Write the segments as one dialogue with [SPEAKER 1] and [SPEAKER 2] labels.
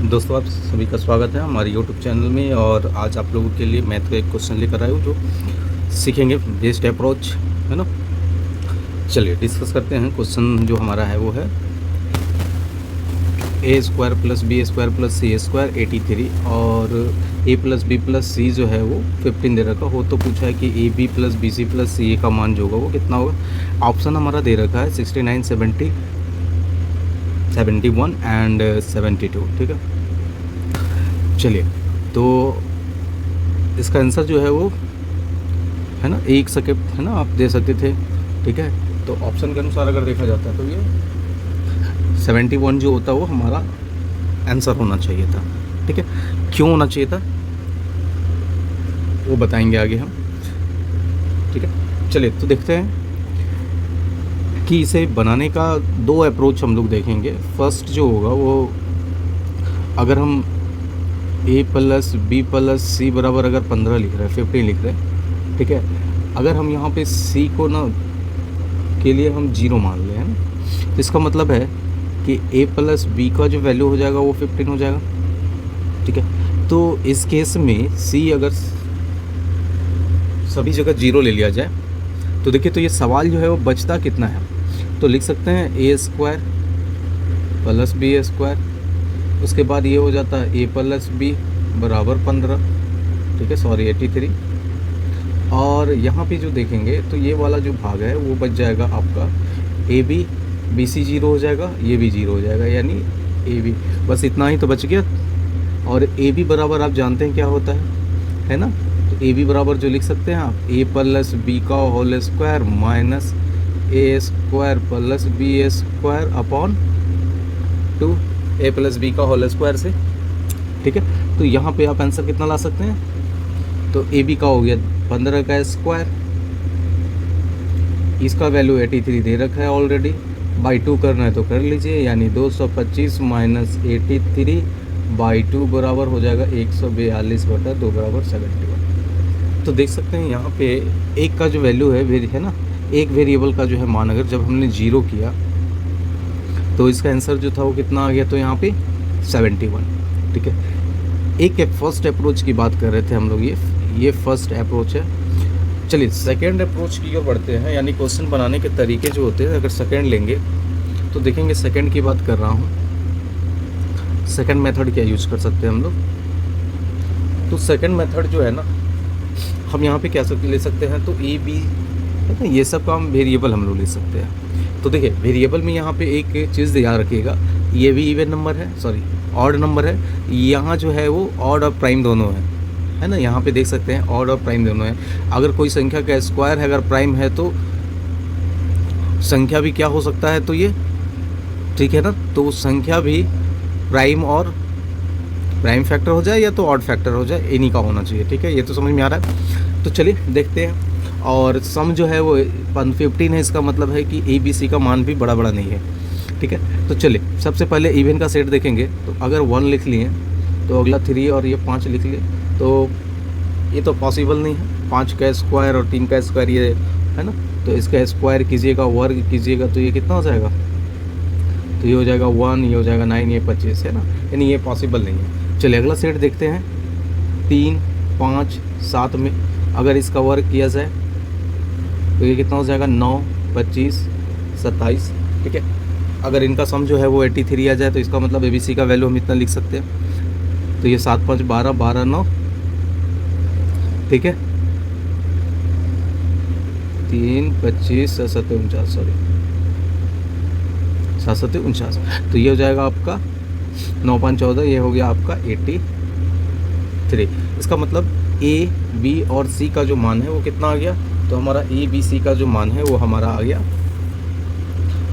[SPEAKER 1] दोस्तों, आप सभी का स्वागत है हमारे यूट्यूब चैनल में। और आज आप लोगों के लिए मैथ का एक क्वेश्चन लेकर आया हूँ जो सीखेंगे बेस्ड अप्रोच, है ना। चलिए डिस्कस करते हैं। क्वेश्चन जो हमारा है वो है A square plus B square plus C square 83 और A plus B plus C जो है वो 15 दे रखा हो। तो पूछा है कि A B plus B C plus C A का मान जो होगा वो कितना होगा। ऑप्शन हमारा दे रखा है 69, 70, 71 एंड 72। ठीक है, चलिए तो इसका आंसर जो है वो है ना 1 सेकेंड, है ना, आप दे सकते थे। ठीक है, तो ऑप्शन के अनुसार अगर देखा जाता है तो ये 71 जो होता है वो हमारा आंसर होना चाहिए था। ठीक है, क्यों होना चाहिए था वो बताएंगे आगे हम। ठीक है, चलिए तो देखते हैं कि इसे बनाने का दो अप्रोच हम लोग देखेंगे। फर्स्ट जो होगा वो, अगर हम ए प्लस बी प्लस सी बराबर अगर 15 लिख रहे हैं, 15 लिख रहे हैं, ठीक है, अगर हम यहाँ पे सी को ना के लिए हम 0 मान लें, है ना, तो इसका मतलब है कि ए प्लस बी का जो वैल्यू हो जाएगा वो 15 हो जाएगा। ठीक है, तो इस केस में सी अगर सभी जगह 0 ले लिया जाए तो देखिए, तो ये सवाल जो है वो बचता कितना है। तो लिख सकते हैं ए स्क्वायर प्लस बी स्क्वायर, उसके बाद ये हो जाता है ए प्लस बी बराबर 15। ठीक है, सॉरी 83। और यहाँ पे जो देखेंगे तो ये वाला जो भाग है वो बच जाएगा आपका ए बी, बी सी 0 हो जाएगा, ये भी 0 हो जाएगा, यानी ए बी, बस इतना ही तो बच गया। और ए बी बराबर आप जानते हैं क्या होता है ना। तो ए बी बराबर जो लिख सकते हैं आप, ए प्लस बी का whole square minus A square plus B square upon 2 A plus B का होल स्क्वायर से। ठीक है, तो यहाँ पे आप आंसर कितना ला सकते हैं। तो ए बी का हो गया 15 का स्क्वायर, इसका वैल्यू 83 दे रखा है ऑलरेडी, बाई 2 करना है तो कर लीजिए, यानी 225 माइनस 83 बाई 2 बराबर हो जाएगा 142/2 बराबर 71। तो देख सकते हैं यहाँ पे एक का जो वैल्यू है ना, एक वेरिएबल का जो है मान अगर जब हमने 0 किया तो इसका आंसर जो था वो कितना आ गया, तो यहाँ पे 71। ठीक है, एक फर्स्ट अप्रोच की बात कर रहे थे हम लोग, ये फर्स्ट अप्रोच है। चलिए सेकंड अप्रोच की ओर बढ़ते हैं, यानी क्वेश्चन बनाने के तरीके जो होते हैं, अगर सेकंड लेंगे तो देखेंगे सेकंड की बात कर रहा हूँ। सेकंड मेथड क्या यूज कर सकते हैं हम लोग। तो सेकंड मेथड जो है ना, हम यहाँ पे क्या ले सकते हैं, तो ए बी है ना, ये सब का हम वेरिएबल हम लोग ले सकते हैं। तो देखिए वेरिएबल में यहाँ पे एक चीज़ याद रखिएगा, ये भी इवन नंबर है, सॉरी ऑड नंबर है। यहाँ जो है वो ऑड और प्राइम दोनों है ना, यहाँ पे देख सकते हैं ऑड और प्राइम दोनों है। अगर कोई संख्या का स्क्वायर है अगर प्राइम है तो संख्या भी क्या हो सकता है, तो ये ठीक है ना, तो संख्या भी प्राइम और प्राइम फैक्टर हो जाए या तो ऑड फैक्टर हो जाए, इन्हीं का होना चाहिए। ठीक है, ये तो समझ में आ रहा है। तो चलिए देखते हैं। और सम जो है वो 15 है, इसका मतलब है कि ए बी सी का मान भी बड़ा बड़ा नहीं है। ठीक है, तो चलिए सबसे पहले इवन का सेट देखेंगे। तो अगर 1 लिख लिए तो अगला 3 और ये 5 लिख लिए, तो ये तो पॉसिबल नहीं है। 5 का स्क्वायर और 3 का स्क्वायर ये है ना, तो इसका स्क्वायर कीजिएगा, वर्ग कीजिएगा तो ये कितना हो जाएगा, तो ये हो जाएगा 1, ये हो जाएगा 9, ये 25 है ना, यानी ये पॉसिबल नहीं है। चलिए अगला सेट देखते हैं। 3, 5, 7 में अगर इसका वर्ग किया जाए तो ये कितना हो जाएगा, 9, 25, 27। ठीक है, अगर इनका सम जो है वो 83 आ जाए तो इसका मतलब ABC का वैल्यू हम इतना लिख सकते हैं। तो ये 7, 5, 12, 12, 9। ठीक है, 3, 25, 7, 49, सॉरी 7, 49। तो ये हो जाएगा आपका 9, 5, 14, ये हो गया आपका 83। इसका मतलब A, B और C का जो मान है वो कितना आ गया, तो हमारा A, B, C का जो मान है वो हमारा आ गया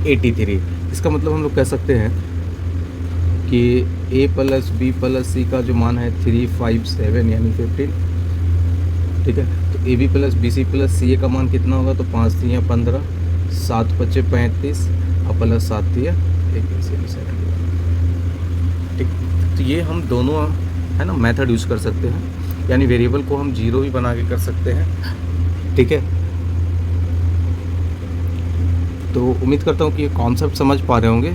[SPEAKER 1] 83। इसका मतलब हम लोग कह सकते हैं कि A plus B plus C का जो मान है 3, 5, 7 यानी 15। ठीक है, तो A B plus B C plus C A का मान कितना होगा, तो 5 3 15, 7 5 35 और प्लस 7 3 21 यानी 71। ठीक, तो ये हम दोनों है ना मेथड यूज़ कर सकते हैं, यानी वेरिएबल को हम 0 भी बना के कर सकते हैं। ठीक है, तो उम्मीद करता हूँ कि ये कॉन्सेप्ट समझ पा रहे होंगे।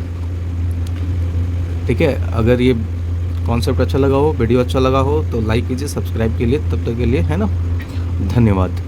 [SPEAKER 1] ठीक है, अगर ये कॉन्सेप्ट अच्छा लगा हो, वीडियो अच्छा लगा हो तो लाइक कीजिए, सब्सक्राइब के लिए, तब तक के लिए है ना, धन्यवाद।